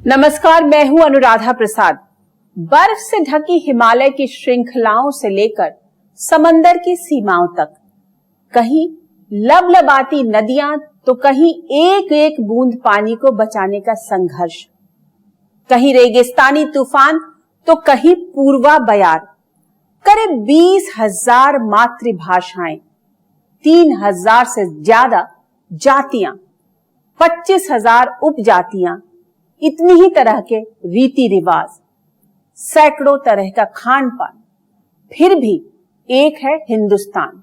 नमस्कार, मैं हूं अनुराधा प्रसाद। बर्फ से ढकी हिमालय की श्रृंखलाओं से लेकर समंदर की सीमाओं तक, कहीं लबलबाती नदियां तो कहीं एक एक बूंद पानी को बचाने का संघर्ष, कहीं रेगिस्तानी तूफान तो कहीं पूर्वा बयार। करीब 20,000 मातृभाषाएं, 3,000 से ज्यादा जातियां, 25,000 उपजातियां, इतनी ही तरह के रीति रिवाज, सैकड़ों तरह का खान पान, फिर भी एक है हिंदुस्तान।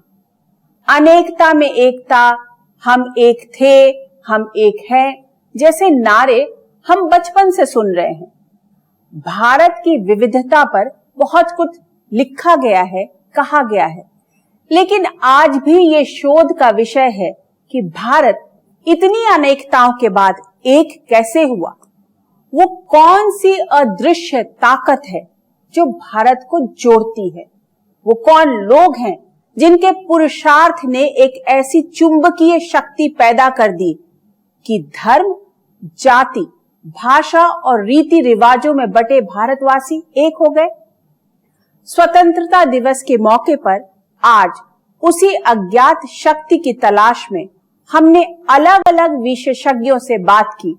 अनेकता में एकता, हम एक थे, हम एक हैं जैसे नारे हम बचपन से सुन रहे हैं। भारत की विविधता पर बहुत कुछ लिखा गया है, कहा गया है, लेकिन आज भी ये शोध का विषय है कि भारत इतनी अनेकताओं के बाद एक कैसे हुआ। वो कौन सी अदृश्य ताकत है जो भारत को जोड़ती है। वो कौन लोग हैं जिनके पुरुषार्थ ने एक ऐसी चुंबकीय शक्ति पैदा कर दी कि धर्म, जाति, भाषा और रीति रिवाजों में बटे भारतवासी एक हो गए। स्वतंत्रता दिवस के मौके पर आज उसी अज्ञात शक्ति की तलाश में हमने अलग अलग विशेषज्ञों से बात की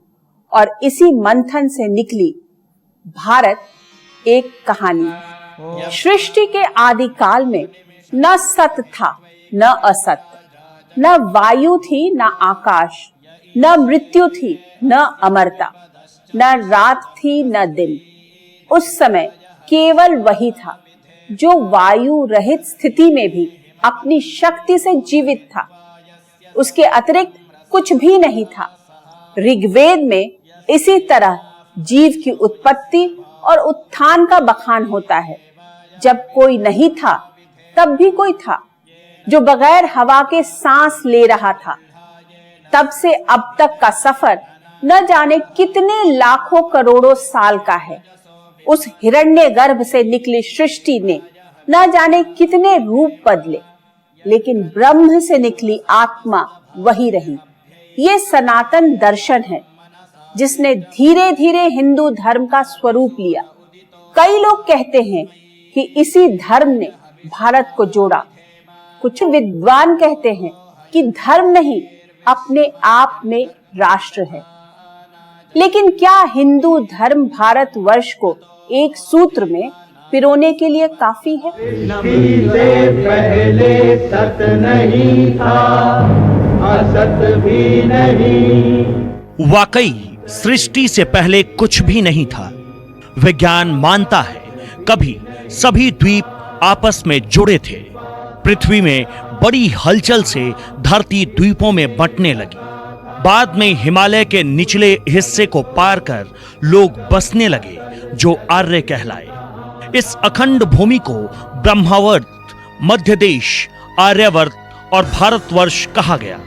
और इसी मंथन से निकली भारत एक कहानी। सृष्टि के आदिकाल में न सत था न असत, न वायु थी न आकाश, न मृत्यु थी न अमरता, न रात थी न दिन। उस समय केवल वही था जो वायु रहित स्थिति में भी अपनी शक्ति से जीवित था। उसके अतिरिक्त कुछ भी नहीं था। ऋग्वेद में इसी तरह जीव की उत्पत्ति और उत्थान का बखान होता है। जब कोई नहीं था तब भी कोई था जो बगैर हवा के सांस ले रहा था। तब से अब तक का सफर न जाने कितने लाखों करोड़ों साल का है। उस हिरण्यगर्भ से निकली सृष्टि ने न जाने कितने रूप बदले, लेकिन ब्रह्म से निकली आत्मा वही रही। ये सनातन दर्शन है जिसने धीरे धीरे हिंदू धर्म का स्वरूप लिया। कई लोग कहते हैं कि इसी धर्म ने भारत को जोड़ा। कुछ विद्वान कहते हैं कि धर्म नहीं, अपने आप में राष्ट्र है। लेकिन क्या हिंदू धर्म भारतवर्ष को एक सूत्र में पिरोने के लिए काफी है? पहले सत नहीं था, असत भी नहीं। वाकई सृष्टि से पहले कुछ भी नहीं था। विज्ञान मानता है कभी सभी द्वीप आपस में जुड़े थे। पृथ्वी में बड़ी हलचल से धरती द्वीपों में बंटने लगी। बाद में हिमालय के निचले हिस्से को पार कर लोग बसने लगे जो आर्य कहलाए। इस अखंड भूमि को ब्रह्मावर्त, मध्य देश, आर्यावर्त और भारतवर्ष कहा गया।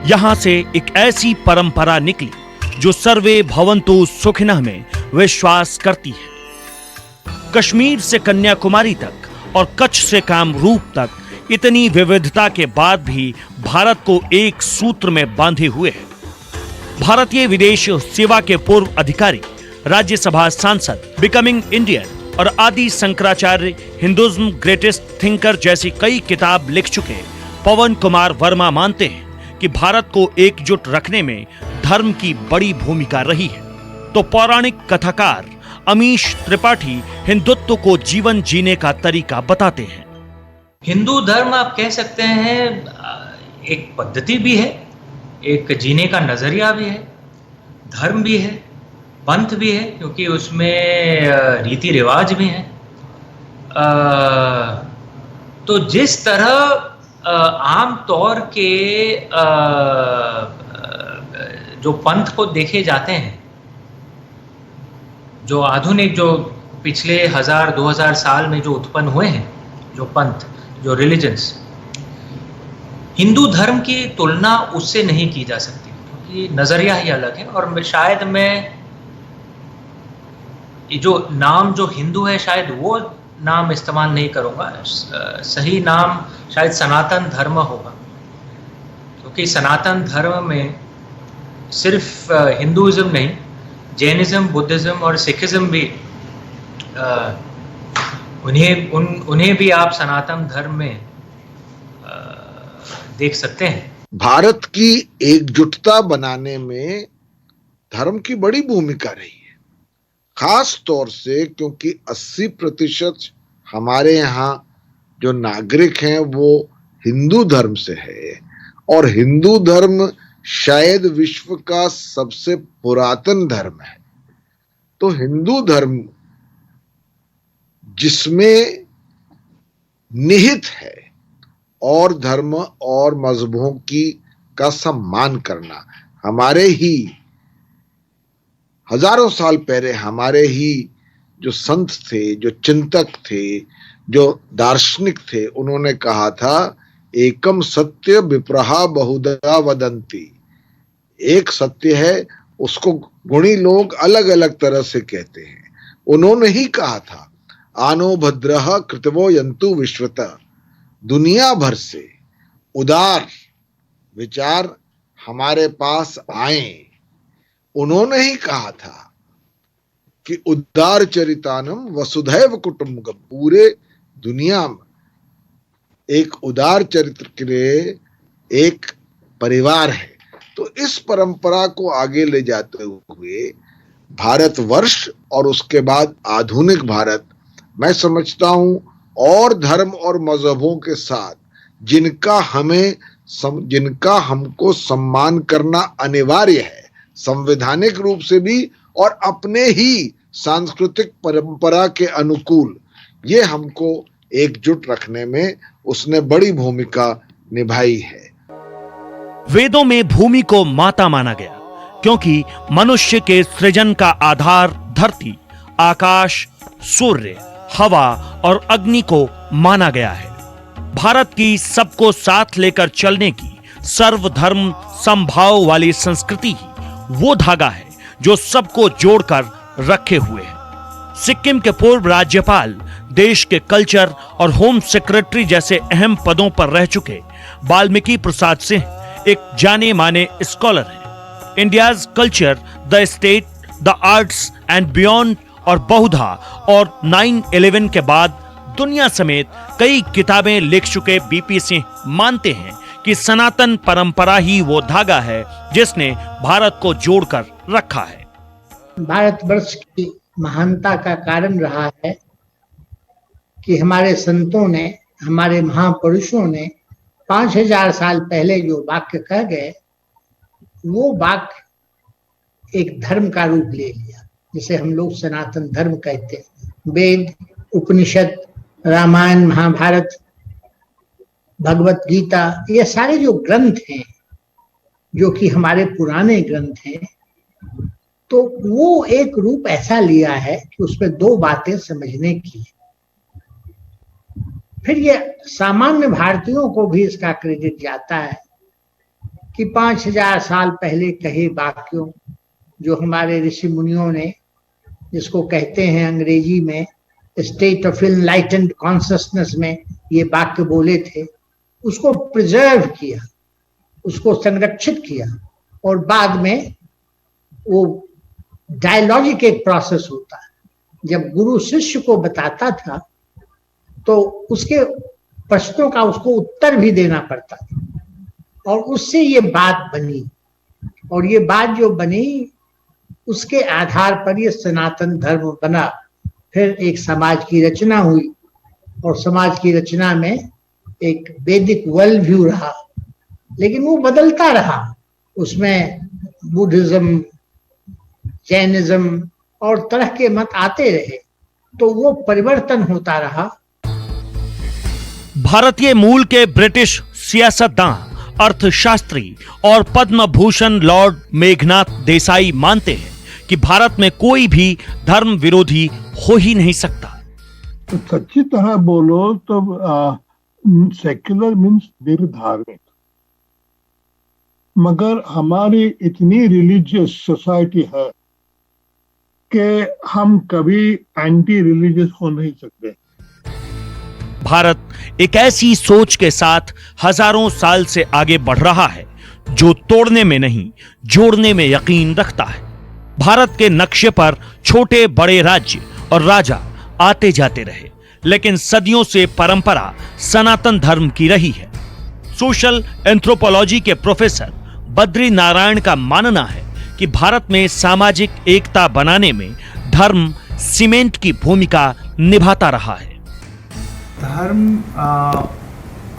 यहां से एक ऐसी परंपरा निकली जो सर्वे भवन्तु सुखिनः में विश्वास करती है। कश्मीर से कन्याकुमारी तक और कच्छ से कामरूप तक इतनी विविधता के बाद भी भारत को एक सूत्र में बांधे हुए है। भारतीय विदेश सेवा के पूर्व अधिकारी, राज्यसभा सांसद, बिकमिंग इंडियन और आदि शंकराचार्य, हिंदुइज्म ग्रेटेस्ट थिंकर जैसी कई किताब लिख चुके पवन कुमार वर्मा मानते हैं कि भारत को एकजुट रखने में धर्म की बड़ी भूमिका रही है। तो पौराणिक कथाकार अमीश त्रिपाठी हिंदुत्व को जीवन जीने का तरीका बताते हैं। हिंदू धर्म आप कह सकते हैं एक पद्धति भी है, एक जीने का नजरिया भी है, धर्म भी है, पंथ भी है, क्योंकि उसमें रीति रिवाज भी हैं। तो जिस तरह आम तौर के जो पंथ को देखे जाते हैं, जो आधुनिक, जो पिछले 1000-2000 साल में जो उत्पन्न हुए हैं, जो पंथ, जो रिलीजन्स, हिंदू धर्म की तुलना उससे नहीं की जा सकती, क्योंकि नजरिया ही अलग है। और शायद मैं जो नाम जो हिंदू है, शायद वो नाम इस्तेमाल नहीं करूँगा। सही नाम शायद सनातन धर्म होगा, क्योंकि सनातन धर्म में सिर्फ हिंदुइज्म नहीं जैनिज्म, बुद्धिज्म और सिखिज्म भी उन्हें भी आप सनातन धर्म में देख सकते हैं। भारत की एकजुटता बनाने में धर्म की बड़ी भूमिका रही है, खास तौर से क्योंकि 80% हमारे यहाँ जो नागरिक हैं वो हिंदू धर्म से है, और हिंदू धर्म शायद विश्व का सबसे पुरातन धर्म है। तो हिंदू धर्म जिसमें निहित है और धर्म और मजहबों का सम्मान करना, हमारे ही हजारों साल पहले हमारे ही जो संत थे, जो चिंतक थे, जो दार्शनिक थे, उन्होंने कहा था एकम सत्य विप्रहा बहुधा वदंती। एक सत्य है, उसको गुणी लोग अलग अलग तरह से कहते हैं। उन्होंने ही कहा था आनो भद्रः कृतवो यन्तु विश्वतः, दुनिया भर से उदार विचार हमारे पास आए। उन्होंने ही कहा था कि उदार चरितानम वसुधैव कुटुंबकम, पूरे दुनिया में एक उदार चरित्र के लिए एक परिवार है। तो इस परंपरा को आगे ले जाते हुए भारतवर्ष और उसके बाद आधुनिक भारत, मैं समझता हूं और धर्म और मजहबों के साथ जिनका हमको सम्मान करना अनिवार्य है, संवैधानिक रूप से भी और अपने ही सांस्कृतिक परंपरा के अनुकूल, ये हमको एकजुट रखने में उसने बड़ी भूमिका निभाई है। वेदों में भूमि को माता माना गया क्योंकि मनुष्य के सृजन का आधार धरती, आकाश, सूर्य, हवा और अग्नि को माना गया है। भारत की सबको साथ लेकर चलने की सर्वधर्म समभाव वाली संस्कृति ही वो धागा है जो सबको जोड़कर रखे हुए है। सिक्किम के पूर्व राज्यपाल, देश के कल्चर और होम सेक्रेटरी जैसे अहम पदों पर रह चुके वाल्मीकि प्रसाद सिंह एक जाने माने स्कॉलर हैं। India's culture, the state, the arts and beyond और बहुधा और 9/11 के बाद दुनिया समेत कई किताबें लिख चुके बीपी सिंह मानते हैं कि सनातन परंपरा ही वो धागा है जिसने भारत को जोड़कर रखा है। भारतवर्ष की महानता का कारण रहा है कि हमारे संतों ने, हमारे महापुरुषों ने 5000 साल पहले जो वाक्य कह गए, वो वाक्य एक धर्म का रूप ले लिया, जिसे हम लोग सनातन धर्म कहते हैं। वेद, उपनिषद, रामायण, महाभारत, भगवत गीता, ये सारे जो ग्रंथ हैं, जो कि हमारे पुराने ग्रंथ हैं, तो वो एक रूप ऐसा लिया है कि उसमें दो बातें समझने की। फिर ये सामान्य भारतीयों को भी इसका क्रेडिट जाता है कि 5000 साल पहले कहे वाक्यों, जो हमारे ऋषि मुनियों ने, जिसको कहते हैं अंग्रेजी में स्टेट ऑफ इनलाइटेंड कॉन्शियसनेस में ये वाक्य बोले थे, उसको प्रिजर्व किया, उसको संरक्षित किया। और बाद में वो डायलॉजिक एक प्रोसेस होता है, जब गुरु शिष्य को बताता था तो उसके प्रश्नों का उसको उत्तर भी देना पड़ता था, और उससे ये बात बनी, और ये बात जो बनी उसके आधार पर ये सनातन धर्म बना। फिर एक समाज की रचना हुई, और समाज की रचना में एक वैदिक वर्ल्ड व्यू रहा, लेकिन वो बदलता रहा। उसमें बुद्धिज्म, जैनिज्म और तरह के मत आते रहे, तो वो परिवर्तन होता रहा। भारतीय मूल के ब्रिटिश सियासतदान, अर्थशास्त्री और पद्म भूषण लॉर्ड मेघनाथ देसाई मानते हैं कि भारत में कोई भी धर्म विरोधी हो ही नहीं सकता। तो सच्ची तरह बोलो तो सेक्युलर मीन्स निर्धार्मिक, मगर हमारी इतनी रिलीजियस सोसाइटी है कि हम कभी एंटी रिलीजियस हो नहीं सकते। भारत एक ऐसी सोच के साथ हजारों साल से आगे बढ़ रहा है जो तोड़ने में नहीं, जोड़ने में यकीन रखता है। भारत के नक्शे पर छोटे बड़े राज्य और राजा आते जाते रहे, लेकिन सदियों से परंपरा सनातन धर्म की रही है। सोशल एंथ्रोपोलॉजी के प्रोफेसर बद्री नारायण का मानना है कि भारत में सामाजिक एकता बनाने में धर्म सीमेंट की भूमिका निभाता रहा है। धर्म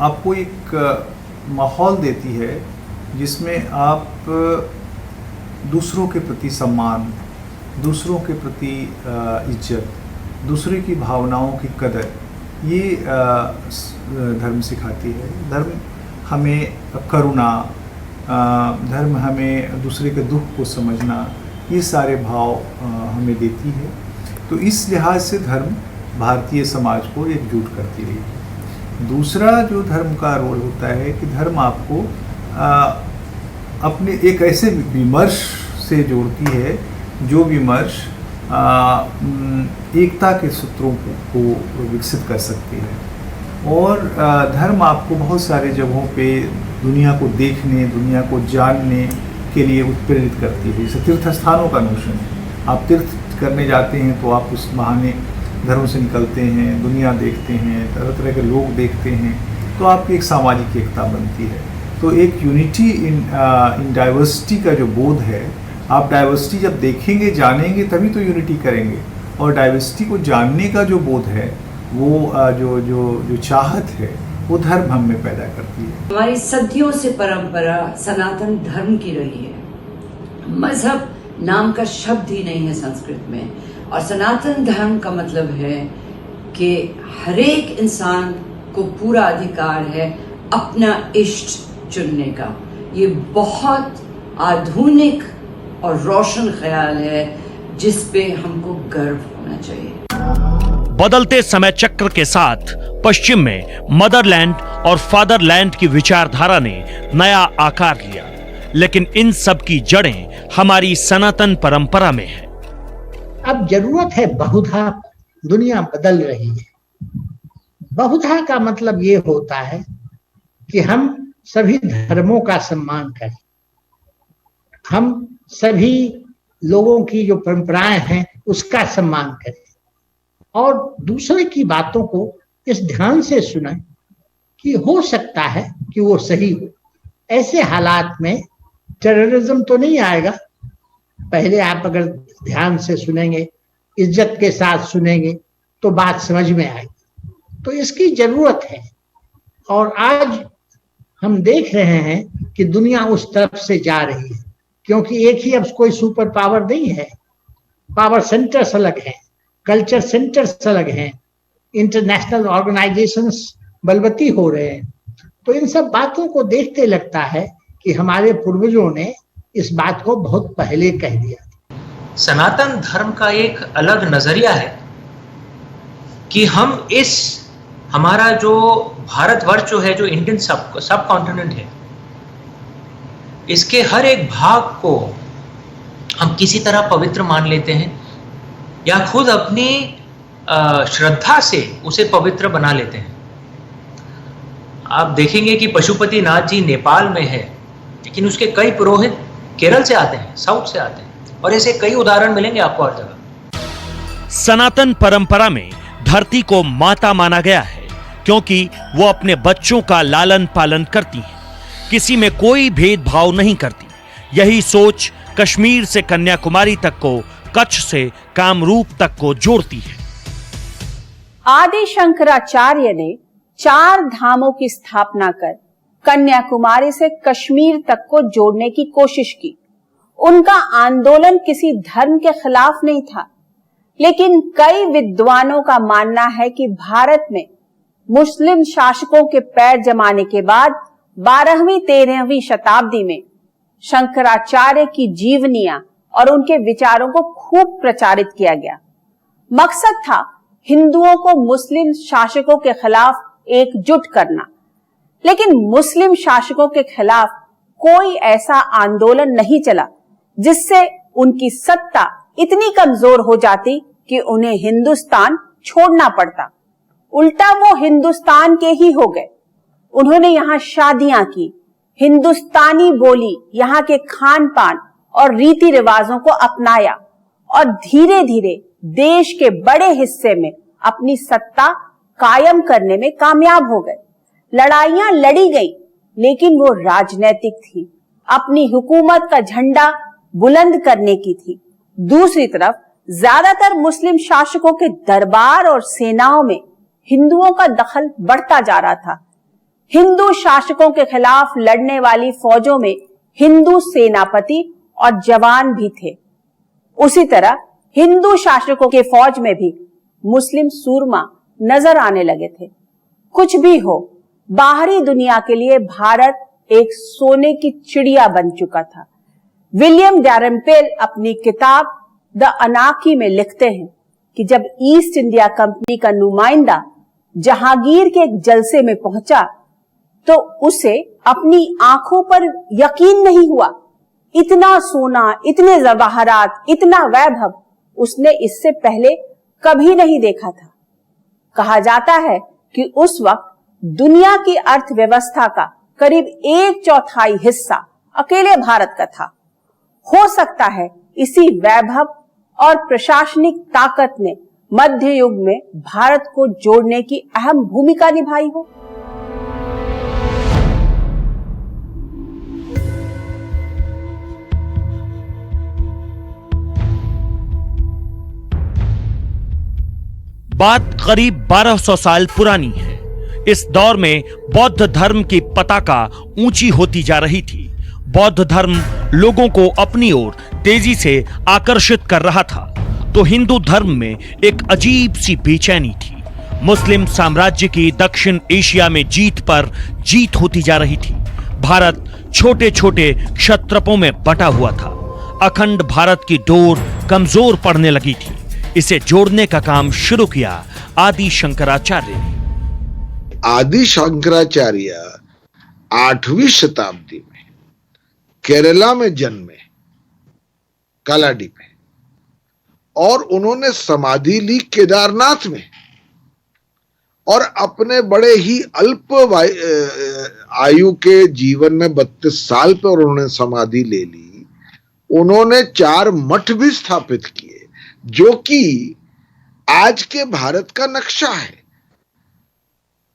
आपको एक माहौल देती है जिसमें आप दूसरों के प्रति सम्मान, दूसरों के प्रति इज्जत, दूसरे की भावनाओं की कदर, ये धर्म सिखाती है। धर्म हमें करुणा, धर्म हमें दूसरे के दुख को समझना, ये सारे भाव हमें देती है। तो इस लिहाज से धर्म भारतीय समाज को एकजुट करती रही है। दूसरा जो धर्म का रोल होता है कि धर्म आपको अपने एक ऐसे विमर्श से जोड़ती है जो विमर्श एकता के सूत्रों को विकसित कर सकती है। और धर्म आपको बहुत सारे जगहों पे दुनिया को देखने, दुनिया को जानने के लिए उत्प्रेरित करती है। जैसे तीर्थ स्थानों का नोशन है, आप तीर्थ करने जाते हैं तो आप उस बहाने घरों से निकलते हैं, दुनिया देखते हैं, तरह तरह के लोग देखते हैं, तो आपकी एक सामाजिक एकता बनती है। तो एक यूनिटी इन डाइवर्सिटी का जो बोध है, आप डाइवर्सिटी जब देखेंगे, जानेंगे, तभी तो यूनिटी करेंगे। और डाइवर्सिटी को जानने का जो बोध है, वो जो चाहत है, वो धर्म हम में पैदा करती है। हमारी सदियों से परंपरा सनातन धर्म की रही है। मजहब नाम का शब्द ही नहीं है संस्कृत में, और सनातन धर्म का मतलब है कि हर एक इंसान को पूरा अधिकार है अपना इष्ट चुनने का। ये बहुत आधुनिक और रोशन ख्याल है जिस पे हमको गर्व होना चाहिए। बदलते समय चक्र के साथ पश्चिम में मदरलैंड और फादरलैंड की विचारधारा ने नया आकार लिया, लेकिन इन सब की जड़ें हमारी सनातन परंपरा में है। अब जरूरत है बहुधा। दुनिया बदल रही है। बहुधा का मतलब ये होता है कि हम सभी धर्मों का सम्मान करें, हम सभी लोगों की जो परंपराएं हैं उसका सम्मान करें, और दूसरे की बातों को इस ध्यान से सुनें कि हो सकता है कि वो सही हो। ऐसे हालात में टेररिज्म तो नहीं आएगा। पहले आप अगर ध्यान से सुनेंगे, इज्जत के साथ सुनेंगे, तो बात समझ में आएगी। तो इसकी जरूरत है। और आज हम देख रहे हैं कि दुनिया उस तरफ से जा रही है, क्योंकि एक ही अब कोई सुपर पावर नहीं है। पावर सेंटर्स अलग हैं, कल्चर सेंटर्स अलग हैं, इंटरनेशनल ऑर्गेनाइजेशंस बलवती हो रहे हैं। तो इन सब बातों को देखते लगता है कि हमारे पूर्वजों ने इस बात को बहुत पहले कह दिया। सनातन धर्म का एक अलग नजरिया है कि हम हमारा जो भारतवर्ष जो है, जो इंडियन सब कॉन्टिनेंट है, इसके हर एक भाग को हम किसी तरह पवित्र मान लेते हैं या खुद अपनी श्रद्धा से उसे पवित्र बना लेते हैं। आप देखेंगे कि पशुपति नाथ जी नेपाल में है, लेकिन उसके कई पुरोहित केरल से आते हैं, साउथ से आते हैं, और ऐसे कई उदाहरण मिलेंगे आपको हर जगह। सनातन परंपरा में धरती को माता माना गया है क्योंकि वो अपने बच्चों का लालन पालन करती है, किसी में कोई भेदभाव नहीं करती। यही सोच कश्मीर से कन्याकुमारी तक को, कच्छ से कामरूप तक को जोड़ती है। आदि शंकराचार्य ने 4 धामों की स्थापना कर कन्याकुमारी से कश्मीर तक को जोड़ने की कोशिश की। उनका आंदोलन किसी धर्म के खिलाफ नहीं था, लेकिन कई विद्वानों का मानना है कि भारत में मुस्लिम शासकों के पैर जमाने के बाद 12वीं-13वीं शताब्दी में शंकराचार्य की जीवनियां और उनके विचारों को खूब प्रचारित किया गया। मकसद था हिंदुओं को मुस्लिम शासकों के खिलाफ एकजुट करना। लेकिन मुस्लिम शासकों के खिलाफ कोई ऐसा आंदोलन नहीं चला जिससे उनकी सत्ता इतनी कमजोर हो जाती कि उन्हें हिंदुस्तान छोड़ना पड़ता। उल्टा वो हिंदुस्तान के ही हो गए। उन्होंने यहाँ शादियां की, हिंदुस्तानी बोली, यहाँ के खान पान और रीति रिवाजों को अपनाया और धीरे धीरे देश के बड़े हिस्से में अपनी सत्ता कायम करने में कामयाब हो गए। लड़ाइयां लड़ी गई, लेकिन वो राजनीतिक थी, अपनी हुकूमत का झंडा बुलंद करने की थी। दूसरी तरफ ज्यादातर मुस्लिम शासकों के दरबार और सेनाओं में हिंदुओं का दखल बढ़ता जा रहा था। हिंदू शासकों के खिलाफ लड़ने वाली फौजों में हिंदू सेनापति और जवान भी थे। उसी तरह हिंदू शासकों के फौज में भी मुस्लिम सूरमा नजर आने लगे थे। कुछ भी हो, बाहरी दुनिया के लिए भारत एक सोने की चिड़िया बन चुका था। विलियम डैरम्पेल अपनी किताब द अनाकी में लिखते हैं कि जब ईस्ट इंडिया कंपनी का नुमाइंदा जहांगीर के एक जलसे में पहुंचा तो उसे अपनी आंखों पर यकीन नहीं हुआ। इतना सोना, इतने जवाहरात, इतना वैभव उसने इससे पहले कभी नहीं देखा था। कहा जाता है कि उस वक्त दुनिया की अर्थव्यवस्था का करीब 1/4 हिस्सा अकेले भारत का था। हो सकता है इसी वैभव और प्रशासनिक ताकत ने मध्य युग में भारत को जोड़ने की अहम भूमिका निभाई हो। बात करीब 1200 साल पुरानी है। इस दौर में बौद्ध धर्म की पताका ऊंची होती जा रही थी। बौद्ध धर्म लोगों को अपनी ओर तेजी से आकर्षित कर रहा था, तो हिंदू धर्म में एक अजीब सी बेचैनी थी। मुस्लिम साम्राज्य की दक्षिण एशिया में जीत पर जीत होती जा रही थी। भारत छोटे छोटे क्षत्रपों में बटा हुआ था। अखंड भारत की डोर कमजोर पड़ने लगी थी। इसे जोड़ने का काम शुरू किया आदि शंकराचार्य ने। आदि शंकराचार्य 8वीं शताब्दी में केरला में जन्मे, कालाडी में, और उन्होंने समाधि ली केदारनाथ में। और अपने बड़े ही अल्प आयु के जीवन में 32 साल पर उन्होंने समाधि ले ली। उन्होंने 4 मठ भी स्थापित किए, जो कि आज के भारत का नक्शा है।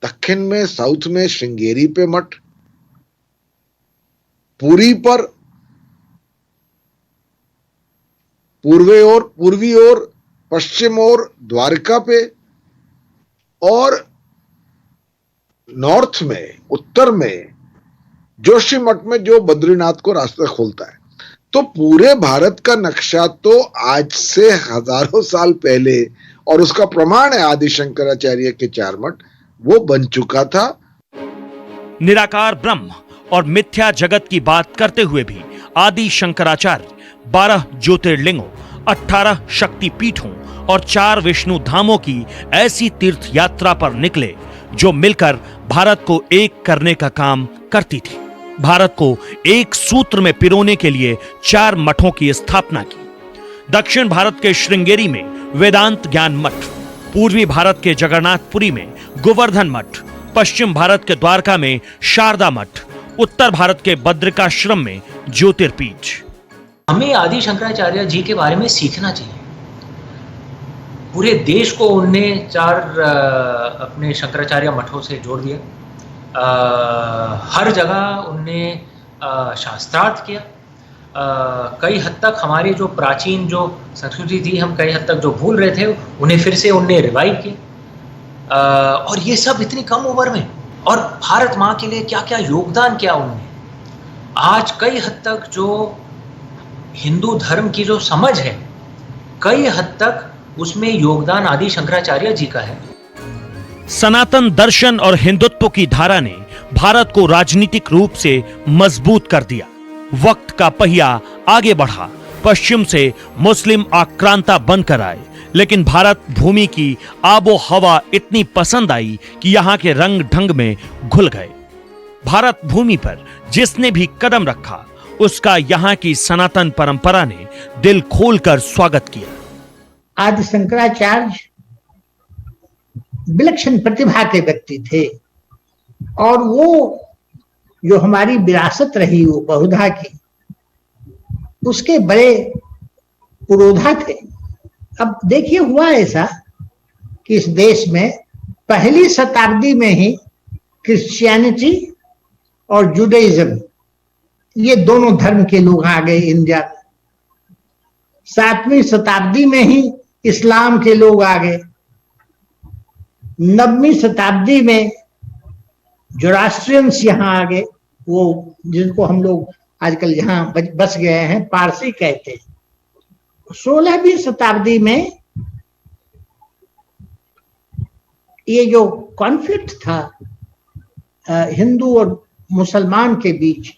दक्षिण में, साउथ में श्रृंगेरी पे मठ, पूरी पर, पूर्वी ओर, पश्चिम ओर द्वारका पे, और नॉर्थ में, उत्तर में जोशी मठ में, जो बद्रीनाथ को रास्ता खोलता है। तो पूरे भारत का नक्शा तो आज से हजारों साल पहले, और उसका प्रमाण है आदि शंकराचार्य के 4 मठ, वो बन चुका था। निराकार ब्रह्म और मिथ्या जगत की बात करते हुए भी आदि शंकराचार्य 12 ज्योतिर्लिंगों, 18 शक्ति पीठों और 4 विष्णु धामों की ऐसी तीर्थ यात्रा पर निकले जो मिलकर भारत को एक करने का काम करती थी। भारत को एक सूत्र में पिरोने के लिए 4 मठों की स्थापना की। दक्षिण भारत के श्रृंगेरी में वेदांत ज्ञान मठ, पूर्वी भारत के जगन्नाथपुरी में गोवर्धन मठ, पश्चिम भारत के द्वारका में शारदा मठ, उत्तर भारत के बद्रिकाश्रम में ज्योतिर्पीठ। हमें आदि शंकराचार्य जी के बारे में सीखना चाहिए। पूरे देश को उनने 4 अपने शंकराचार्य मठों से जोड़ दिया। हर जगह उनने शास्त्रार्थ किया। कई हद तक हमारी जो प्राचीन जो संस्कृति थी, हम कई हद तक जो भूल रहे थे, उन्हें फिर से उनने रिवाइव किया। और ये सब इतनी कम उम्र में, और भारत माँ के लिए क्या क्या योगदान किया उन्होंने। आज कई हद तक जो हिंदू धर्म की जो समझ है, कई हद तक उसमें योगदान आदि शंकराचार्य जी का है। सनातन दर्शन और हिंदुत्व की धारा ने भारत को राजनीतिक रूप से मजबूत कर दिया। वक्त का पहिया आगे बढ़ा। पश्चिम से मुस्लिम आक्रांता बनकर आए, लेकिन भारत भूमि की आबो हवा इतनी पसंद आई कि यहाँ के रंग ढंग में घुल गए। भारत भूमि पर जिसने भी कदम रखा, उसका यहाँ की सनातन परंपरा ने दिल खोलकर स्वागत किया। आदि शंकराचार्य विलक्षण प्रतिभा के व्यक्ति थे, और वो जो हमारी विरासत रही वो बहुधा की, उसके बड़े पुरोधा थे। अब देखिए हुआ ऐसा कि इस देश में पहली शताब्दी में ही क्रिश्चियनिटी और जुडाइज्म, ये दोनों धर्म के लोग आ गए इंडिया में। 7वीं शताब्दी में ही इस्लाम के लोग आ गए। 9वीं शताब्दी में जोरास्ट्रियंस यहाँ आ गए, वो जिनको हम लोग आजकल यहाँ बस गए हैं पारसी कहते हैं। 16वीं शताब्दी में ये जो कॉन्फ्लिक्ट था हिंदू और मुसलमान के बीच,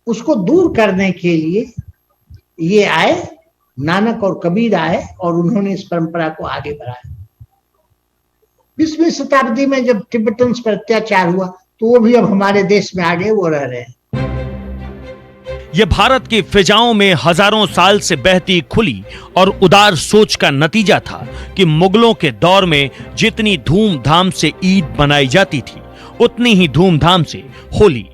उसको दूर करने के लिए ये आए, नानक और कबीर आए और उन्होंने इस परंपरा को आगे बढ़ाया। 20वीं शताब्दी में जब तिब्बतन्स पर अत्याचार हुआ तो वो भी अब हमारे देश में आ गए, वो रह रहे हैं। यह भारत की फिजाओं में हजारों साल से बहती खुली और उदार सोच का नतीजा था कि मुगलों के दौर में जितनी धूमधाम से ईद मनाई जाती थी, उतनी ही धूमधाम से होली।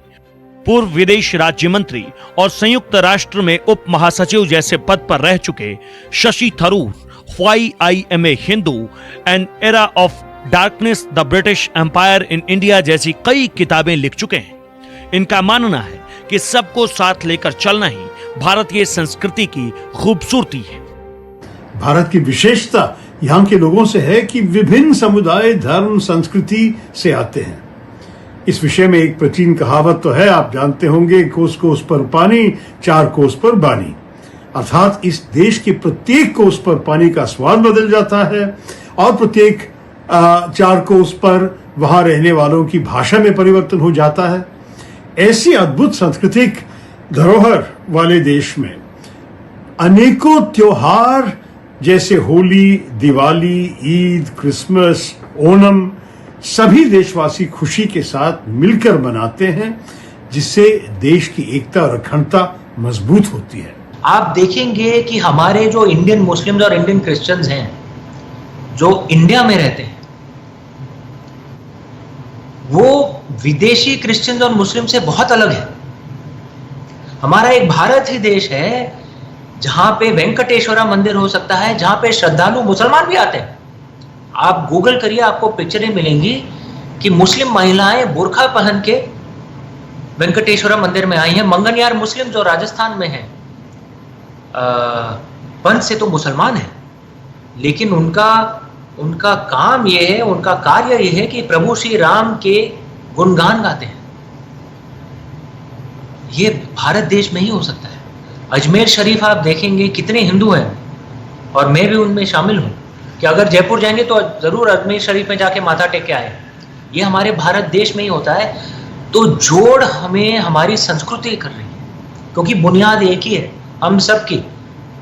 पूर्व विदेश राज्य मंत्री और संयुक्त राष्ट्र में उप महासचिव जैसे पद पर रह चुके Shashi Tharoor why I am a Hindu and era of darkness the British empire in India जैसी कई किताबें लिख चुके हैं। इनका मानना है कि सबको साथ लेकर चलना ही भारतीय संस्कृति की खूबसूरती है। भारत की विशेषता यहाँ के लोगों से है कि विभिन्न समुदाय, धर्म, संस्कृति से आते हैं। इस विषय में एक प्राचीन कहावत तो है, आप जानते होंगे, कोस कोस पर पानी, 4 कोस पर बानी। अर्थात इस देश के प्रत्येक कोस पर पानी का स्वाद बदल जाता है और प्रत्येक 4 कोस पर वहां रहने वालों की भाषा में परिवर्तन हो जाता है। ऐसी अद्भुत सांस्कृतिक धरोहर वाले देश में अनेकों त्योहार जैसे होली, दिवाली, ईद, क्रिसमस, ओणम सभी देशवासी खुशी के साथ मिलकर मनाते हैं, जिससे देश की एकता और अखंडता मजबूत होती है। आप देखेंगे कि हमारे जो इंडियन मुस्लिम्स और इंडियन क्रिश्चियंस हैं जो इंडिया में रहते हैं, वो विदेशी क्रिश्चियंस और मुस्लिम से बहुत अलग है। हमारा एक भारत ही देश है जहां पे वेंकटेश्वरा मंदिर हो सकता है, जहां पे श्रद्धालु मुसलमान भी आते हैं। आप गूगल करिए, आपको पिक्चरें मिलेंगी कि मुस्लिम महिलाएं बुर्खा पहन के वेंकटेश्वरा मंदिर में आई हैं। मंगनयार मुस्लिम जो राजस्थान में है, पंथ से तो मुसलमान है, लेकिन उनका काम ये है, उनका कार्य ये है कि प्रभु श्री राम के गुणगान गाते हैं। ये भारत देश में ही हो सकता है। अजमेर शरीफ आप देखेंगे कितने हिंदू हैं, और मैं भी उनमें शामिल हूँ कि अगर जयपुर जाएंगे तो जरूर अजमेर शरीफ में जाके माथा टेक के आए। ये हमारे भारत देश में ही होता है। तो जोड़ हमें हमारी संस्कृति कर रही है, क्योंकि बुनियाद एक ही है हम सब की।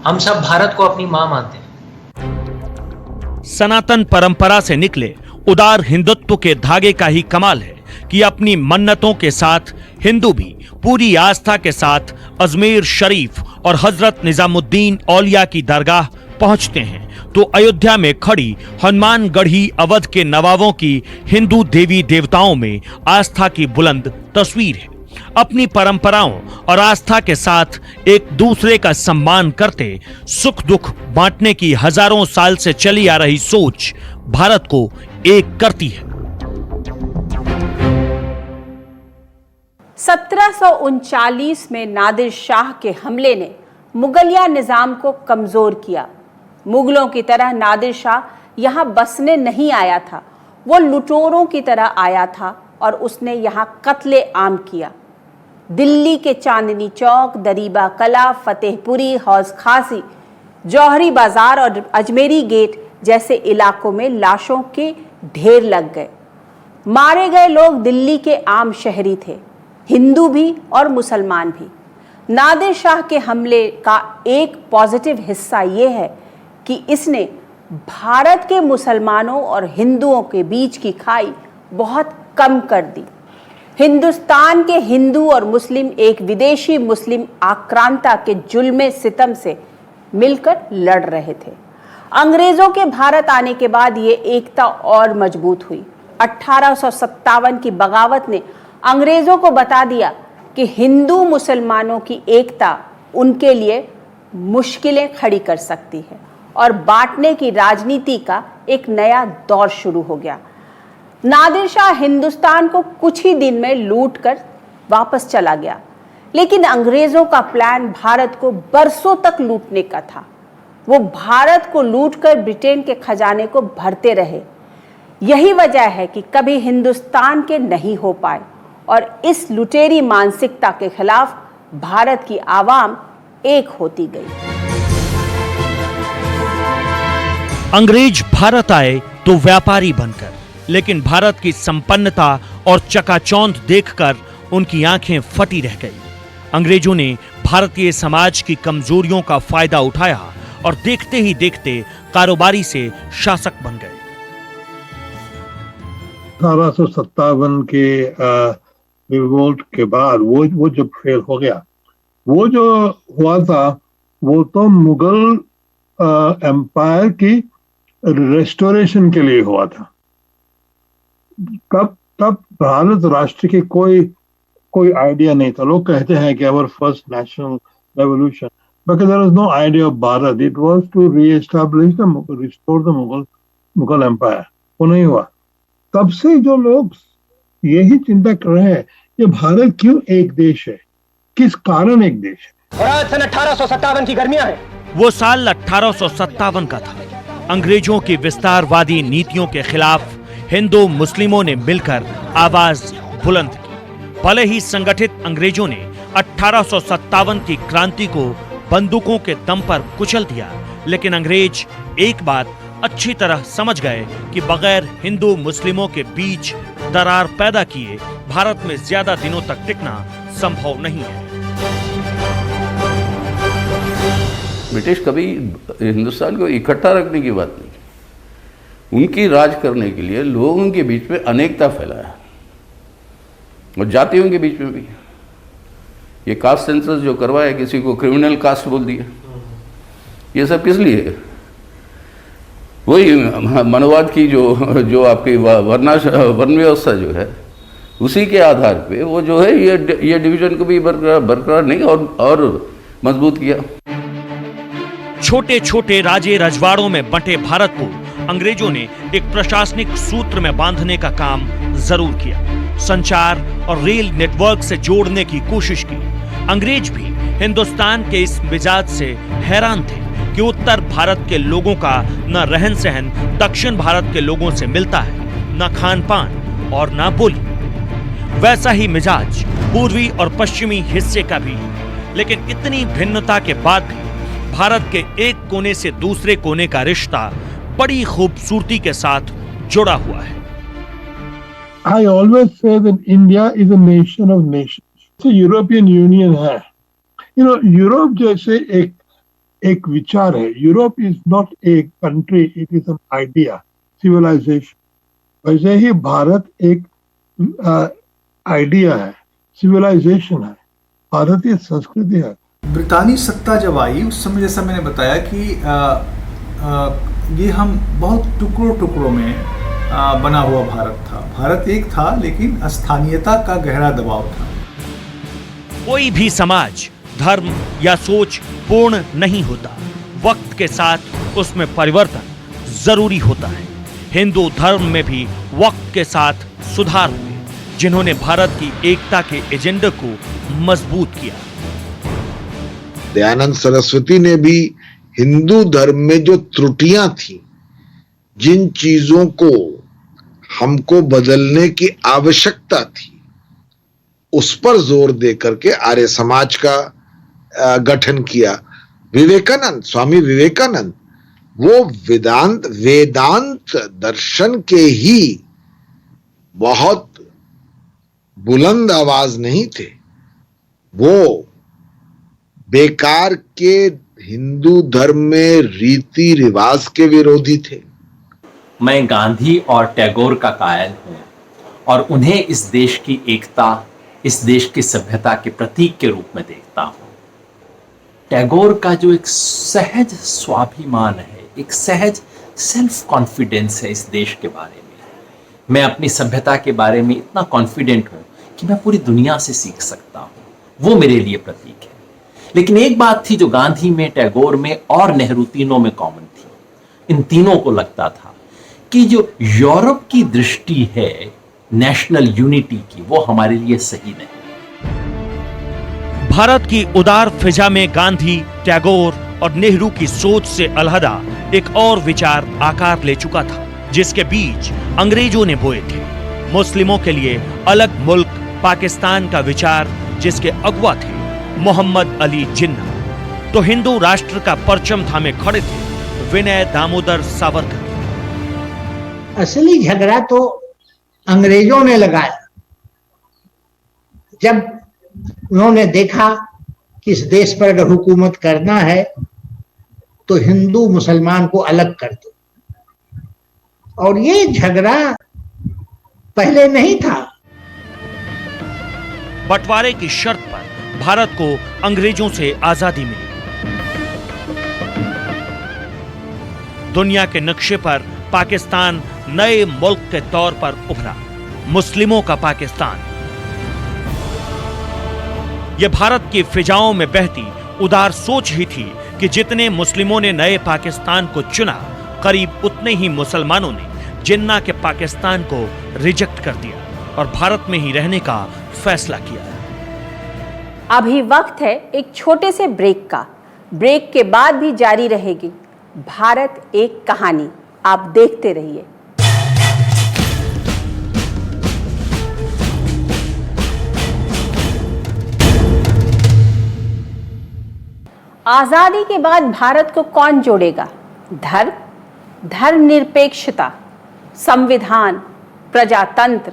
हम सब भारत को अपनी मां मानते हैं। सनातन परंपरा से निकले उदार हिंदुत्व के धागे का ही कमाल है कि अपनी मन्नतों के साथ हिंदू भी पूरी आस्था के साथ अजमेर शरीफ और हजरत निजामुद्दीन औलिया की दरगाह पहुंचते हैं तो अयोध्या में खड़ी हनुमानगढ़ी अवध के नवाबों की हिंदू देवी देवताओं में आस्था की बुलंद तस्वीर है। अपनी परंपराओं और आस्था के साथ एक दूसरे का सम्मान करते सुख दुख बांटने की हजारों साल से चली आ रही सोच भारत को एक करती है। 1739 में नादिर शाह के हमले ने मुगलिया निजाम को कमजोर किया। मुगलों की तरह नादिर शाह यहां बसने नहीं आया था, वो लुटेरों की तरह आया था और उसने यहां कत्ले आम किया। दिल्ली के चांदनी चौक, दरीबा कला, फतेहपुरी, हौज खासी, जौहरी बाजार और अजमेरी गेट जैसे इलाकों में लाशों के ढेर लग गए। मारे गए लोग दिल्ली के आम शहरी थे, हिंदू भी और मुसलमान भी। नादिर शाह के हमले का एक पॉजिटिव हिस्सा यह है कि इसने भारत के मुसलमानों और हिंदुओं के बीच की खाई बहुत कम कर दी। हिंदुस्तान के हिंदू और मुस्लिम एक विदेशी मुस्लिम आक्रांता के जुल्मे सितम से मिलकर लड़ रहे थे। अंग्रेजों के भारत आने के बाद ये एकता और मजबूत हुई। 1857 की बगावत ने अंग्रेजों को बता दिया कि हिंदू मुसलमानों की एकता उनके लिए मुश्किलें खड़ी कर सकती है और बांटने की राजनीति का एक नया दौर शुरू हो गया। नादिर शाह हिंदुस्तान को कुछ ही दिन में लूट कर वापस चला गया, लेकिन अंग्रेजों का प्लान भारत को बरसों तक लूटने का था। वो भारत को लूटकर ब्रिटेन के खजाने को भरते रहे। यही वजह है कि कभी हिंदुस्तान के नहीं हो पाए और इस लुटेरी मानसिकता के खिलाफ भारत की आवाम एक होती गई। अंग्रेज भारत आए तो व्यापारी बनकर, लेकिन भारत की संपन्नता और चकाचौंध देखकर उनकी आंखें फटी रह गई। अंग्रेजों ने भारतीय समाज की कमजोरियों का फायदा उठाया और देखते ही देखते कारोबारी से शासक बन गए। 1857 के रिवोल्ट के बाद वो जब फेल हो गया, वो जो हुआ था वो तो मुगल एम्पायर की रेस्टोरेशन के लिए हुआ था। तब भारत राष्ट्र की कोई आइडिया नहीं था। लोग कहते हैं कि our first national revolution, because there was no idea of Bharat. It was to re-establish restore the Mughal Empire. वो नहीं हुआ। तब से जो लोग यही चिंता कर रहे हैं कि भारत क्यों एक देश है, किस कारण एक देश है। और आज सन 1857 की गर्मियां हैं। वो साल 1857 का था। अंग्रेजों की विस्तारवादी नीतियों के खिलाफ हिंदू मुस्लिमों ने मिलकर आवाज बुलंद की। भले ही संगठित अंग्रेजों ने 1857 की क्रांति को बंदूकों के दम पर कुचल दिया, लेकिन अंग्रेज एक बात अच्छी तरह समझ गए कि बगैर हिंदू मुस्लिमों के बीच दरार पैदा किए भारत में ज्यादा दिनों तक टिकना संभव नहीं है। ब्रिटिश कभी हिंदुस्तान को इकट्ठा रखने की बात नहीं की। उनकी राज करने के लिए लोगों के बीच में अनेकता फैलाया और जातियों के बीच में भी। ये कास्ट सेंसस जो करवाया, किसी को क्रिमिनल कास्ट बोल दिया, ये सब किस लिए? वही मनोवाद की जो आपकी वर्ण व्यवस्था जो है, उसी के आधार पे वो जो है ये डिवीजन को भी बरकरार नहीं और मजबूत किया। छोटे छोटे राजे रजवाड़ों में बंटे भारत को अंग्रेजों ने एक प्रशासनिक सूत्र में बांधने का काम जरूर किया। संचार और रेल नेटवर्क से जोड़ने की कोशिश की। अंग्रेज भी हिंदुस्तान के इस मिजाज से हैरान थे कि उत्तर भारत के लोगों का न रहन सहन दक्षिण भारत के लोगों से मिलता है, न खान पान और न बोली। वैसा ही मिजाज पूर्वी और पश्चिमी हिस्से का भी है, लेकिन इतनी भिन्नता के बाद भी भारत के एक कोने से दूसरे कोने का रिश्ता बड़ी खूबसूरती के साथ जुड़ा हुआ है। I always say that India is a nation of nations. तो यूरोपियन यूनियन है, यूरोप जैसे एक विचार है। Europe is not a country, it is an idea, civilisation. वैसे ही भारत एक आइडिया है, सिविलाइजेशन है, भारतीय संस्कृति है। ब्रितानी सत्ता जब आई उस समय, जैसा मैंने बताया कि ये हम बहुत टुकड़ों में बना हुआ भारत था। भारत एक था, लेकिन स्थानीयता का गहरा दबाव था। कोई भी समाज, धर्म या सोच पूर्ण नहीं होता। वक्त के साथ उसमें परिवर्तन जरूरी होता है। हिंदू धर्म में भी वक्त के साथ सुधार हुए, जिन्होंने भारत की एकता के एजेंडे को मजबूत किया। दयानंद सरस्वती ने भी हिंदू धर्म में जो त्रुटियां थी, जिन चीजों को हमको बदलने की आवश्यकता थी, उस पर जोर दे करके आर्य समाज का गठन किया। विवेकानंद, स्वामी विवेकानंद, वो वेदांत दर्शन के ही बहुत बुलंद आवाज नहीं थे। वो बेकार के हिंदू धर्म में रीति रिवाज के विरोधी थे। मैं गांधी और टैगोर का कायल हूं और उन्हें इस देश की एकता, इस देश की सभ्यता के प्रतीक के रूप में देखता हूं। टैगोर का जो एक सहज स्वाभिमान है, एक सहज सेल्फ कॉन्फिडेंस है इस देश के बारे में। मैं अपनी सभ्यता के बारे में इतना कॉन्फिडेंट हूं कि मैं पूरी दुनिया से सीख सकता हूं। वो मेरे लिए प्रतीक है। लेकिन एक बात थी जो गांधी में, टैगोर में और नेहरू तीनों में कॉमन थी। इन तीनों को लगता था कि जो यूरोप की दृष्टि है नेशनल यूनिटी की, वो हमारे लिए सही नहीं। भारत की उदार फिजा में गांधी, टैगोर और नेहरू की सोच से अलहदा एक और विचार आकार ले चुका था, जिसके बीज अंग्रेजों ने बोए थे। मुस्लिमों के लिए अलग मुल्क पाकिस्तान का विचार, जिसके अगुवा थे मोहम्मद अली जिन्ना, तो हिंदू राष्ट्र का परचम थामे खड़े थे विनय दामोदर सावरकर। असली झगड़ा तो अंग्रेजों ने लगाया जब उन्होंने देखा कि इस देश पर अगर हुकूमत करना है तो हिंदू मुसलमान को अलग कर दो। और ये झगड़ा पहले नहीं था। बंटवारे की शर्त पर भारत को अंग्रेजों से आजादी मिली। दुनिया के नक्शे पर पाकिस्तान नए मुल्क के तौर पर उभरा, मुस्लिमों का पाकिस्तान। यह भारत की फिजाओं में बहती उदार सोच ही थी कि जितने मुस्लिमों ने नए पाकिस्तान को चुना, करीब उतने ही मुसलमानों ने जिन्ना के पाकिस्तान को रिजेक्ट कर दिया और भारत में ही रहने का फैसला किया। अभी वक्त है एक छोटे से ब्रेक का। ब्रेक के बाद भी जारी रहेगी भारत एक कहानी। आप देखते रहिए। आजादी के बाद भारत को कौन जोड़ेगा? धर्म, धर्मनिरपेक्षता, संविधान, प्रजातंत्र,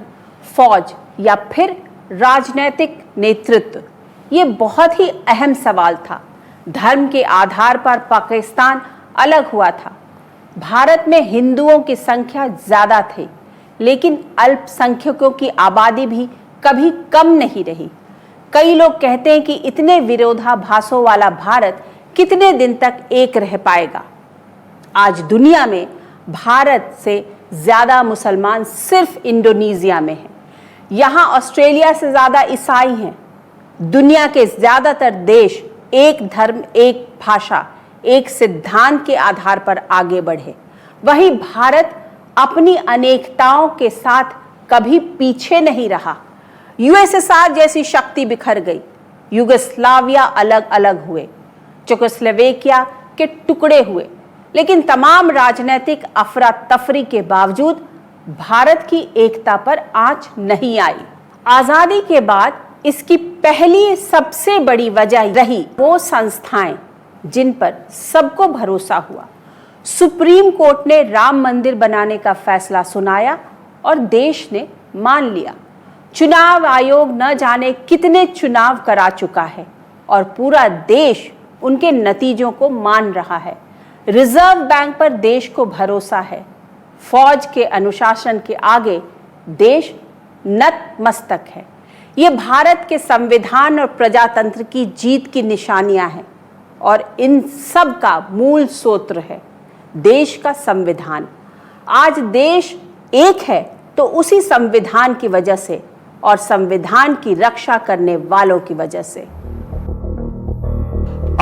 फौज या फिर राजनीतिक नेतृत्व? ये बहुत ही अहम सवाल था। धर्म के आधार पर पाकिस्तान अलग हुआ था। भारत में हिंदुओं की संख्या ज्यादा थी, लेकिन अल्पसंख्यकों की आबादी भी कभी कम नहीं रही। कई लोग कहते हैं कि इतने विरोधाभासों वाला भारत कितने दिन तक एक रह पाएगा। आज दुनिया में भारत से ज्यादा मुसलमान सिर्फ इंडोनेशिया में हैं। यहाँ ऑस्ट्रेलिया से ज्यादा ईसाई हैं। दुनिया के ज्यादातर देश एक धर्म, एक भाषा, एक सिद्धांत के आधार पर आगे बढ़े। वहीं भारत अपनी अनेकताओं के साथ कभी पीछे नहीं रहा। यूएसएसआर जैसी शक्ति बिखर गई, युगोस्लाविया अलग अलग हुए, चेकोस्लोवेकिया के टुकड़े हुए, लेकिन तमाम राजनीतिक अफरा तफरी के बावजूद भारत की एकता पर आंच नहीं आई। आजादी के बाद इसकी पहली सबसे बड़ी वजह रही वो संस्थाएं जिन पर सबको भरोसा हुआ। सुप्रीम कोर्ट ने राम मंदिर बनाने का फैसला सुनाया और देश ने मान लिया। चुनाव आयोग न जाने कितने चुनाव करा चुका है और पूरा देश उनके नतीजों को मान रहा है। रिजर्व बैंक पर देश को भरोसा है। फौज के अनुशासन के आगे देश नतमस्तक है। ये भारत के संविधान और प्रजातंत्र की जीत की निशानियां हैं और इन सब का मूल सूत्र है देश का संविधान। आज देश एक है तो उसी संविधान की वजह से और संविधान की रक्षा करने वालों की वजह से।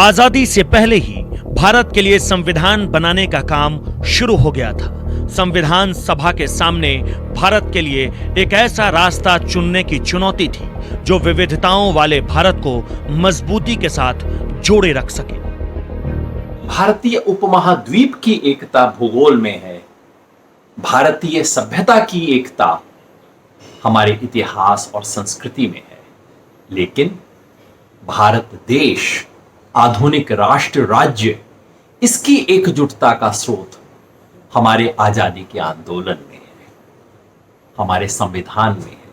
आजादी से पहले ही भारत के लिए संविधान बनाने का काम शुरू हो गया था। संविधान सभा के सामने भारत के लिए एक ऐसा रास्ता चुनने की चुनौती थी जो विविधताओं वाले भारत को मजबूती के साथ जोड़े रख सके। भारतीय उपमहाद्वीप की एकता भूगोल में है। भारतीय सभ्यता की एकता हमारे इतिहास और संस्कृति में है। लेकिन भारत देश, आधुनिक राष्ट्र राज्य, इसकी एकजुटता का स्रोत हमारे आजादी के आंदोलन में है, हमारे संविधान में है।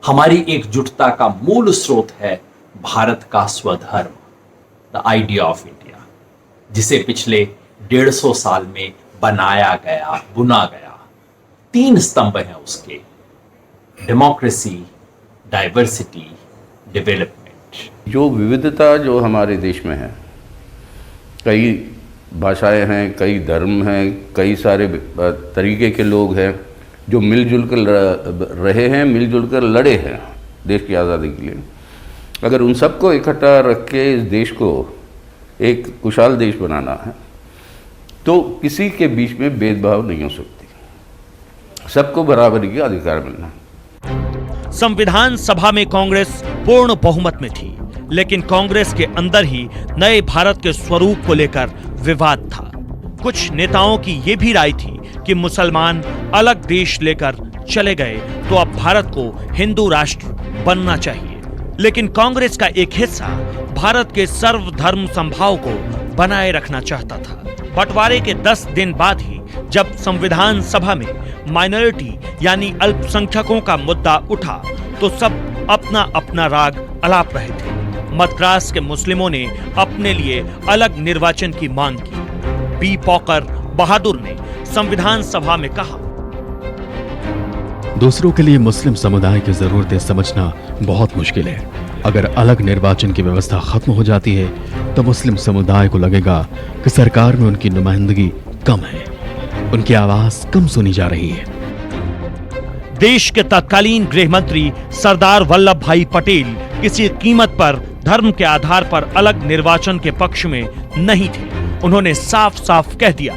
हमारी एकजुटता का मूल स्रोत है भारत का स्वधर्म, द आइडिया ऑफ इंडिया, जिसे पिछले 150 साल में बनाया गया, बुना गया। 3 स्तंभ हैं उसके: डेमोक्रेसी, डाइवर्सिटी, डेवलपमेंट। जो विविधता जो हमारे देश में है, कई भाषाएं हैं, कई धर्म हैं, कई सारे तरीके के लोग हैं जो मिलजुल कर रहे हैं, मिलजुल कर लड़े हैं देश की आज़ादी के लिए। अगर उन सबको इकट्ठा रख के इस देश को एक खुशहाल देश बनाना है तो किसी के बीच में भेदभाव नहीं हो सकती, सबको बराबरी के अधिकार मिलना। संविधान सभा में कांग्रेस पूर्ण बहुमत में थी, लेकिन कांग्रेस के अंदर ही नए भारत के स्वरूप को लेकर विवाद था। कुछ नेताओं की ये भी राय थी कि मुसलमान अलग देश लेकर चले गए तो अब भारत को हिंदू राष्ट्र बनना चाहिए। लेकिन कांग्रेस का एक हिस्सा भारत के सर्वधर्म समभाव को बनाए रखना चाहता था। बंटवारे के 10 दिन बाद ही जब संविधान सभा में माइनॉरिटी यानी अल्पसंख्यकों का मुद्दा उठा तो सब अपना अपना राग अलाप रहे थे। मद्रास के मुस्लिमों ने अपने लिए अलग निर्वाचन की मांग की। बी पॉकर बहादुर ने संविधान सभा में कहा, दूसरों के लिए मुस्लिम समुदाय की जरूरतें समझना बहुत मुश्किल है। अगर अलग निर्वाचन की व्यवस्था खत्म हो जाती है तो मुस्लिम समुदाय को लगेगा कि सरकार में उनकी नुमाइंदगी कम है, उनकी आवाज कम सुनी जा रही है। देश के तत्कालीन गृह मंत्री सरदार वल्लभ भाई पटेल किसी कीमत पर धर्म के आधार पर अलग निर्वाचन के पक्ष में नहीं थे। उन्होंने साफ साफ कह दिया,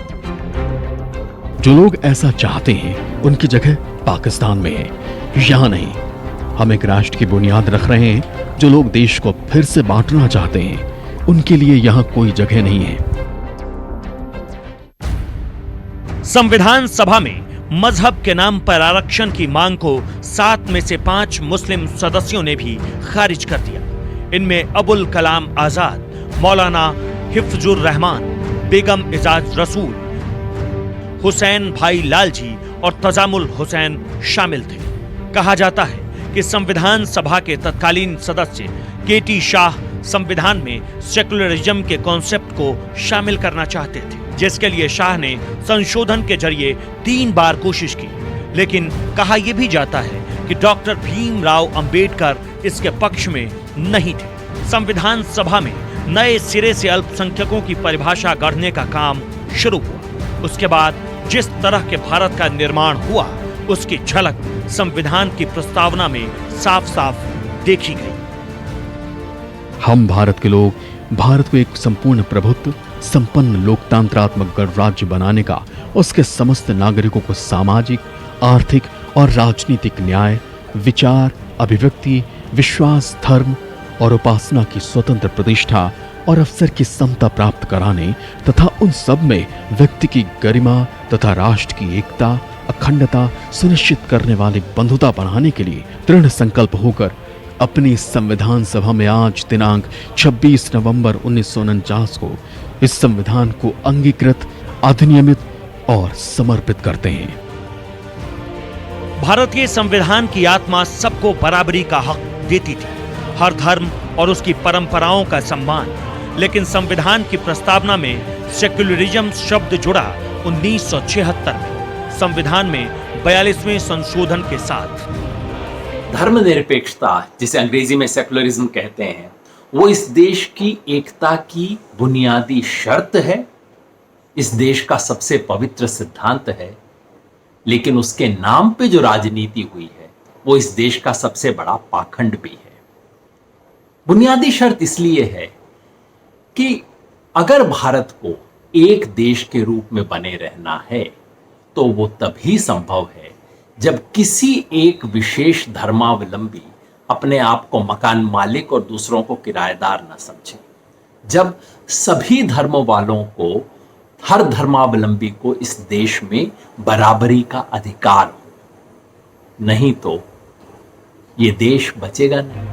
जो लोग ऐसा चाहते हैं उनकी जगह पाकिस्तान में है, यहां नहीं। हम एक राष्ट्र की बुनियाद रख रहे हैं। जो लोग देश को फिर से बांटना चाहते हैं उनके लिए यहां कोई जगह नहीं है। संविधान सभा में मजहब के नाम पर आरक्षण की मांग को 7 में से 5 मुस्लिम सदस्यों ने भी खारिज कर दिया। इनमें अबुल कलाम आजाद, मौलाना हिफ्जुर रहमान, बेगम इजाज रसूल, हुसैन भाई लालजी और तजामुल हुसैन शामिल थे। कहा जाता है कि संविधान सभा के तत्कालीन सदस्य केटी शाह संविधान में सेकुलरिज्म के कॉन्सेप्ट को शामिल करना चाहते थे, जिसके लिए शाह ने संशोधन के जरिए 3 बार कोशिश की। लेकिन कहा यह भी जाता है कि डॉक्टर भीमराव अंबेडकर इसके पक्ष में नहीं थे। संविधान सभा में नए सिरे से अल्पसंख्यकों की परिभाषा गढ़ने का काम शुरू हुआ। उसके बाद जिस तरह के भारत का निर्माण हुआ उसकी झलक संविधान की प्रस्तावना में साफ साफ देखी गई। हम भारत के लोग भारत को एक संपूर्ण प्रभुत्व, संपन्न लोकतंत्रात्मक गणराज्य बनाने का, उसके समस्त नागरिकों को सामाजिक, आर्थिक और राजनीतिक न्याय, विचार, अभिव्यक्ति, विश्वास, धर्म और उपासना की स्वतंत्र प्रतिष्ठा और अवसर की समता प्राप्त कराने तथा उन सब में व्यक्ति की गरिमा तथा राष्ट्र की एकता, अखंडता सुनिश्चित करने वाली बंधुता बढ़ाने के लिए दृढ़ संकल्प होकर अपनी संविधान सभा में आज दिनांक 26 नवंबर 1949 को इस संविधान को अंगीकृत, अधिनियमित और समर्पित करते हैं। भारतीय संविधान की आत्मा सबको बराबरी का हक देती थी, हर धर्म और उसकी परंपराओं का सम्मान। लेकिन संविधान की प्रस्तावना में सेक्युलरिज्म शब्द जुड़ा 1976 में संविधान में 42वें संशोधन के साथ। धर्मनिरपेक्षता, जिसे अंग्रेजी में सेकुलरिज्म कहते हैं, वो इस देश की एकता की बुनियादी शर्त है, इस देश का सबसे पवित्र सिद्धांत है। लेकिन उसके नाम पे जो राजनीति हुई है वो इस देश का सबसे बड़ा पाखंड भी है। बुनियादी शर्त इसलिए है कि अगर भारत को एक देश के रूप में बने रहना है तो वो तभी संभव है जब किसी एक विशेष धर्मावलंबी अपने आप को मकान मालिक और दूसरों को किराएदार न समझे, जब सभी धर्मों वालों को, हर धर्मावलंबी को इस देश में बराबरी का अधिकार हो, नहीं तो ये देश बचेगा नहीं।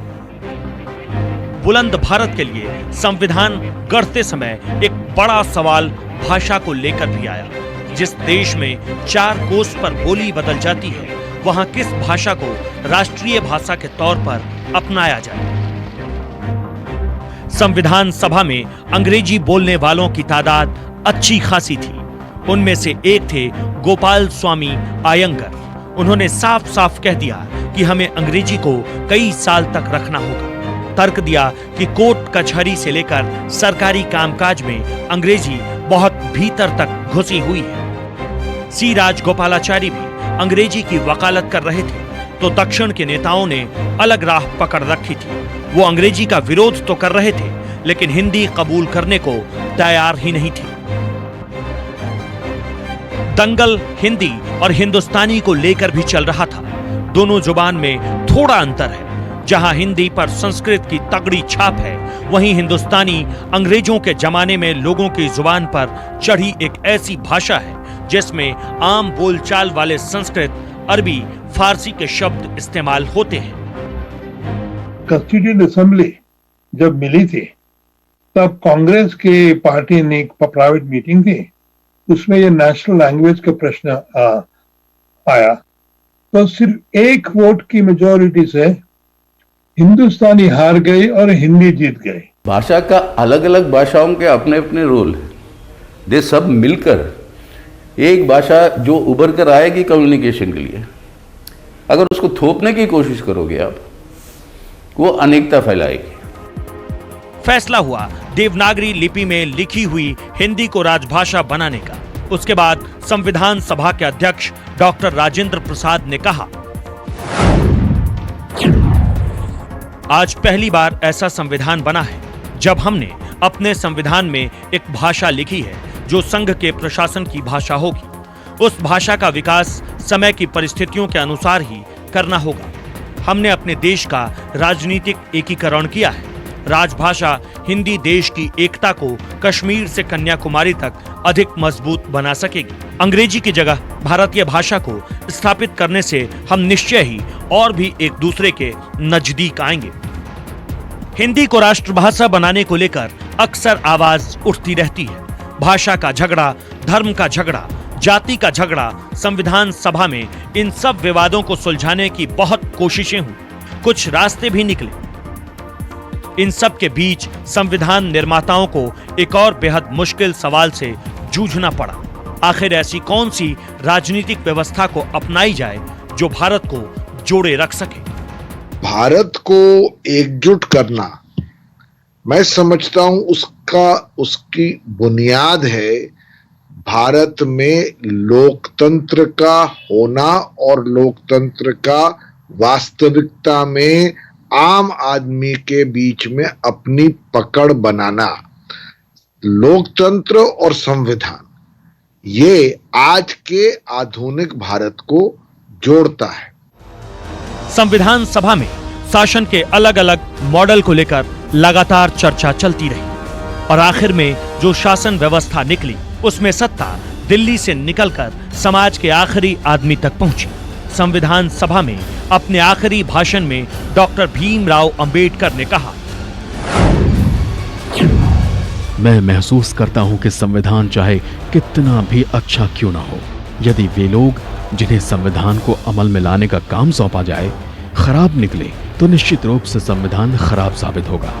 बुलंद भारत के लिए संविधान गढ़ते समय एक बड़ा सवाल भाषा को लेकर भी आया। जिस देश में 4 कोस पर बोली बदल जाती है, वहां किस भाषा को राष्ट्रीय भाषा के तौर पर अपनाया जाए। संविधान सभा में अंग्रेजी बोलने वालों की तादाद अच्छी खासी थी। उनमें से एक थे गोपाल स्वामी आयंगर। उन्होंने साफ साफ कह दिया कि हमें अंग्रेजी को कई साल तक रखना होगा। तर्क दिया कि कोर्ट कचहरी से लेकर सरकारी कामकाज में अंग्रेजी बहुत भीतर तक घुसी हुई है। सी राजगोपालाचारी भी अंग्रेजी की वकालत कर रहे थे, तो दक्षिण के नेताओं ने अलग राह पकड़ रखी थी। वो अंग्रेजी का विरोध तो कर रहे थे, लेकिन हिंदी कबूल करने को तैयार ही नहीं थे। दंगल हिंदी और हिंदुस्तानी को लेकर भी चल रहा था। दोनों जुबान में थोड़ा अंतर है। जहां हिंदी पर संस्कृत की तगड़ी छाप है, वहीं हिंदुस्तानी अंग्रेजों के जमाने में लोगों की जुबान पर चढ़ी एक ऐसी भाषा है जिसमें आम बोलचाल वाले संस्कृत, अरबी, फारसी के शब्द इस्तेमाल होते हैं। कॉन्स्टिट्यूएंट असेंबली जब मिली थी तब कांग्रेस के पार्टी ने एक प्राइवेट मीटिंग थी, उसमें ये नेशनल लैंग्वेज का प्रश्न आया, तो सिर्फ एक वोट की मेजॉरिटी से हिंदुस्तानी हार गई और हिंदी जीत गई। भाषा का अलग अलग भाषाओं के अपने अपने रोल है। ये सब मिलकर एक भाषा जो उभर कर आएगी कम्युनिकेशन के लिए, अगर उसको थोपने की कोशिश करोगे आप, वो अनेकता फैलाएगी। फैसला हुआ देवनागरी लिपि में लिखी हुई हिंदी को राजभाषा बनाने का। उसके बाद संविधान सभा के अध्यक्ष डॉक्टर राजेंद्र प्रसाद ने कहा, आज पहली बार ऐसा संविधान बना है जब हमने अपने संविधान में एक भाषा लिखी है जो संघ के प्रशासन की भाषा होगी। उस भाषा का विकास समय की परिस्थितियों के अनुसार ही करना होगा। हमने अपने देश का राजनीतिक एकीकरण किया है। राजभाषा हिंदी देश की एकता को कश्मीर से कन्याकुमारी तक अधिक मजबूत बना सकेगी। अंग्रेजी की जगह भारतीय भाषा को स्थापित करने से हम निश्चय ही और भी एक दूसरे के नजदीक आएंगे। हिंदी को राष्ट्रभाषा बनाने को लेकर अक्सर आवाज उठती रहती है। भाषा का झगड़ा, धर्म का झगड़ा, जाति का झगड़ा। संविधान सभा में इन सब विवादों को सुलझाने की बहुत कोशिशें हुई, कुछ रास्ते भी निकले। इन सब के बीच संविधान निर्माताओं को एक और बेहद मुश्किल सवाल से जूझना पड़ा। आखिर ऐसी कौन सी राजनीतिक व्यवस्था को अपनाई जाए जो भारत को जोड़े रख सके? भारत को एकजुट करना, मैं समझता हूं उसकी बुनियाद है भारत में लोकतंत्र का होना और लोकतंत्र का वास्तविकता में आम आदमी के बीच में अपनी पकड़ बनाना। लोकतंत्र और संविधान ये आज के आधुनिक भारत को जोड़ता है। संविधान सभा में शासन के अलग अलग मॉडल को लेकर लगातार चर्चा चलती रही और आखिर में जो शासन व्यवस्था निकली उसमें सत्ता दिल्ली से निकलकर समाज के आखिरी आदमी तक पहुंची। संविधान सभा में अपने आखिरी भाषण में डॉक्टर भीमराव अंबेडकर ने कहा, मैं महसूस करता हूं कि संविधान चाहे कितना भी अच्छा क्यों ना हो, यदि वे लोग जिन्हें संविधान को अमल में लाने का काम सौंपा जाए खराब निकले तो निश्चित रूप से संविधान खराब साबित होगा।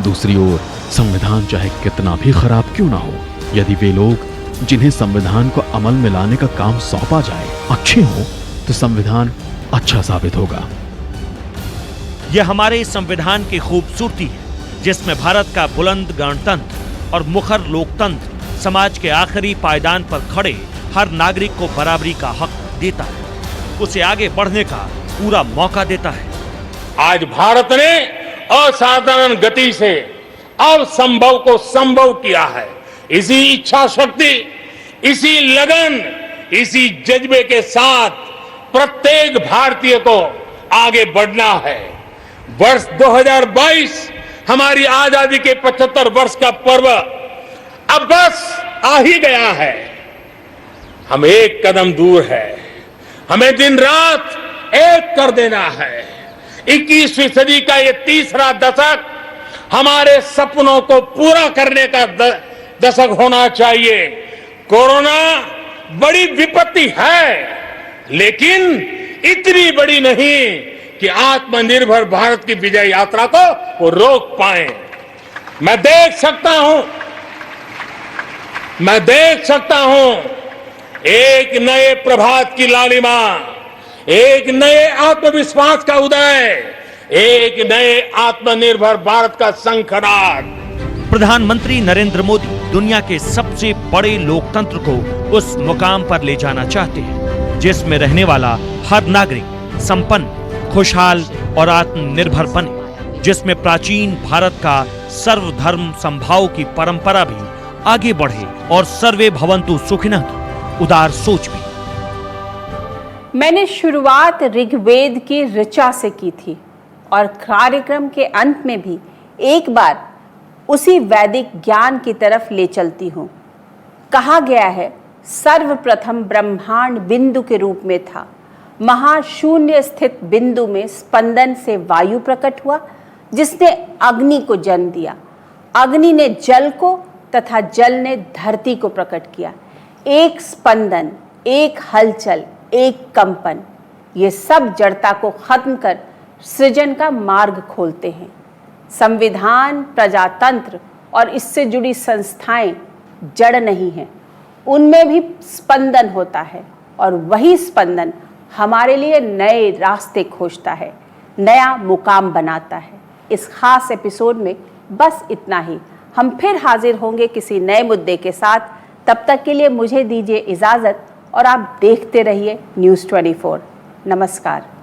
दूसरी ओर संविधान चाहे कितना भी खराब क्यों ना हो, यदि वे लोग जिन्हें संविधान को अमल में लाने का काम सौंपा जाए अच्छे हों तो संविधान अच्छा साबित होगा। यह हमारे संविधान की खूबसूरती है जिसमें भारत का बुलंद गणतंत्र और मुखर लोकतंत्र समाज के आखिरी पायदान पर खड़े हर नागरिक को बराबरी का हक देता है, उसे आगे बढ़ने का पूरा मौका देता है। आज भारत ने असाधारण गति से असंभव को संभव किया है। इसी इच्छा शक्ति, इसी लगन, इसी जज्बे के साथ प्रत्येक भारतीय को आगे बढ़ना है। वर्ष 2022 हमारी आजादी के 75 वर्ष का पर्व अब बस आ ही गया है। हम एक कदम दूर है, हमें दिन रात एक कर देना है। 21वीं सदी का ये तीसरा दशक हमारे सपनों को पूरा करने का दशक होना चाहिए। कोरोना बड़ी विपत्ति है लेकिन इतनी बड़ी नहीं कि आत्मनिर्भर भारत की विजय यात्रा को वो रोक पाए। मैं देख सकता हूं एक नए प्रभात की लालिमा, एक नए आत्मविश्वास का उदय, एक नए आत्मनिर्भर भारत का शंखनाद। प्रधानमंत्री नरेंद्र मोदी दुनिया के सबसे बड़े लोकतंत्र को उस मुकाम पर ले जाना चाहते हैं जिसमें रहने वाला हर नागरिक संपन्न, खुशहाल और आत्मनिर्भर बने, जिसमें प्राचीन भारत का सर्वधर्म समभाव की परंपरा भी आगे बढ़े और सर्वे भवन्तु सुखिनः की उदार सोच भी। मैंने शुरुआत ऋग्वेद की ऋचा से की थी और कार्यक्रम के अंत में भी एक बार उसी वैदिक ज्ञान की तरफ ले चलती हूँ। कहा गया है सर्वप्रथम ब्रह्मांड बिंदु के रूप में था। महाशून्य स्थित बिंदु में स्पंदन से वायु प्रकट हुआ, जिसने अग्नि को जन्म दिया। अग्नि ने जल को तथा जल ने धरती को प्रकट किया। एक स्पंदन, एक हलचल, एक कंपन, ये सब जड़ता को खत्म कर सृजन का मार्ग खोलते हैं। संविधान, प्रजातंत्र और इससे जुड़ी संस्थाएं जड़ नहीं हैं, उनमें भी स्पंदन होता है और वही स्पंदन हमारे लिए नए रास्ते खोजता है, नया मुकाम बनाता है। इस खास एपिसोड में बस इतना ही। हम फिर हाजिर होंगे किसी नए मुद्दे के साथ। तब तक के लिए मुझे दीजिए इजाज़त और आप देखते रहिए न्यूज़ 24। नमस्कार।